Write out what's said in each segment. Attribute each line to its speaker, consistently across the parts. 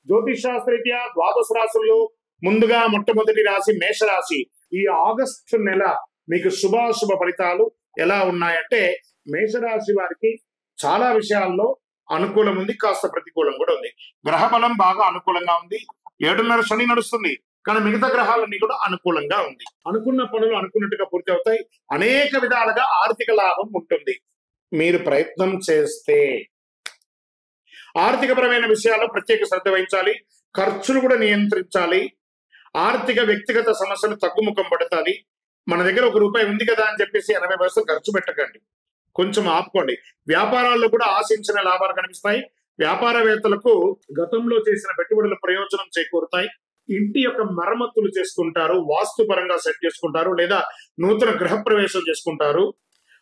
Speaker 1: జ్యోతిష్ శాస్త్రరీత్యా ద్వాదశ రాశుల్లో ముందుగా మొట్టమొదటి రాశి మేషరాశి. ఈ ఆగస్టు నెల మీకు శుభాశుభ ఫలితాలు ఎలా ఉన్నాయంటే, మేషరాశి వారికి చాలా విషయాల్లో అనుకూలం ఉంది, కాస్త ప్రతికూలం కూడా ఉంది. గ్రహ బలం బాగా అనుకూలంగా ఉంది. 7.5 శని నడుస్తుంది, కానీ మిగతా గ్రహాలన్నీ కూడా అనుకూలంగా ఉంది. అనుకున్న పనులు అనుకున్నట్టుగా పూర్తి అవుతాయి. అనేక విధాలుగా ఆర్థిక లాభం ఉంటుంది మీరు ప్రయత్నం చేస్తే. ఆర్థికపరమైన విషయాల్లో ప్రత్యేక శ్రద్ధ వహించాలి. ఖర్చులు కూడా నియంత్రించాలి. ఆర్థిక వ్యక్తిగత సమస్యలు తగ్గుముఖం పడుతుంది. మన దగ్గర ₹1 ఉంది కదా అని చెప్పేసి 80% ఖర్చు పెట్టకండి, కొంచెం ఆపుకోండి. వ్యాపారాల్లో కూడా ఆశించిన లాభాలు కనిపిస్తాయి. వ్యాపారవేత్తలకు గతంలో చేసిన పెట్టుబడుల ప్రయోజనం చేకూరుతాయి. ఇంటి యొక్క మరమ్మతులు చేసుకుంటారు, వాస్తు పరంగా సెట్ చేసుకుంటారు, లేదా నూతన గృహ ప్రవేశం చేసుకుంటారు,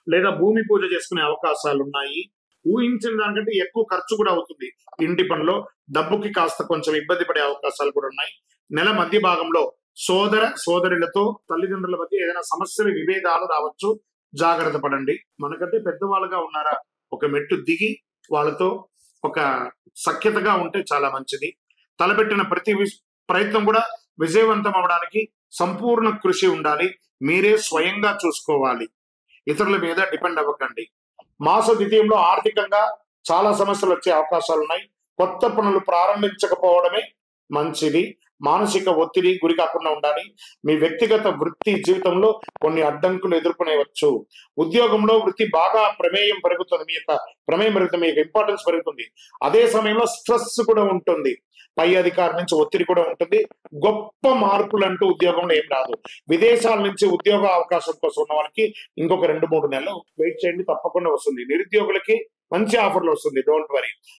Speaker 1: లేదా భూమి పూజ చేసుకునే అవకాశాలు ఉన్నాయి. ఊహించిన దానికంటే ఎక్కువ ఖర్చు కూడా అవుతుంది. ఇంటి పనిలో డబ్బుకి కాస్త కొంచెం ఇబ్బంది పడే అవకాశాలు కూడా ఉన్నాయి. నెల మధ్య భాగంలో సోదర సోదరులతో తల్లిదండ్రుల మధ్య ఏదైనా సమస్యలు విభేదాలు రావచ్చు, జాగ్రత్త పడండి. మనకంటే పెద్దవాళ్ళుగా ఉన్నారా, ఒక మెట్టు దిగి వాళ్ళతో ఒక సఖ్యతగా ఉంటే చాలా మంచిది. తలపెట్టిన ప్రతి ప్రయత్నం కూడా విజయవంతం అవడానికి సంపూర్ణ కృషి ఉండాలి. మీరే స్వయంగా చూసుకోవాలి, ఇతరుల మీద డిపెండ్ అవ్వకండి. మాస ద్వితీయంలో ఆర్థికంగా చాలా సమస్యలు వచ్చే అవకాశాలు ఉన్నాయి. కొత్త పనులు ప్రారంభించకపోవడమే మంచిది. మానసిక ఒత్తిడి గురి కాకుండా ఉండాలి. మీ వ్యక్తిగత వృత్తి జీవితంలో కొన్ని అడ్డంకులు ఎదుర్కొనేవచ్చు. ఉద్యోగంలో వృత్తి బాగా ప్రమేయం పెరుగుతుంది, మీ యొక్క ప్రమేయం పెరుగుతుంది, మీ యొక్క ఇంపార్టెన్స్ పెరుగుతుంది. అదే సమయంలో స్ట్రెస్ కూడా ఉంటుంది, పై అధికారి నుంచి ఒత్తిడి కూడా ఉంటుంది. గొప్ప మార్పులు అంటూ ఉద్యోగంలో ఏం రాదు. విదేశాల నుంచి ఉద్యోగ అవకాశం కోసం ఉన్న వాళ్ళకి ఇంకొక 2-3 నెలలు వెయిట్ చేయండి, తప్పకుండా వస్తుంది. నిరుద్యోగులకి మంచి ఆఫర్లు వస్తుంది, డోంట్ వరీ.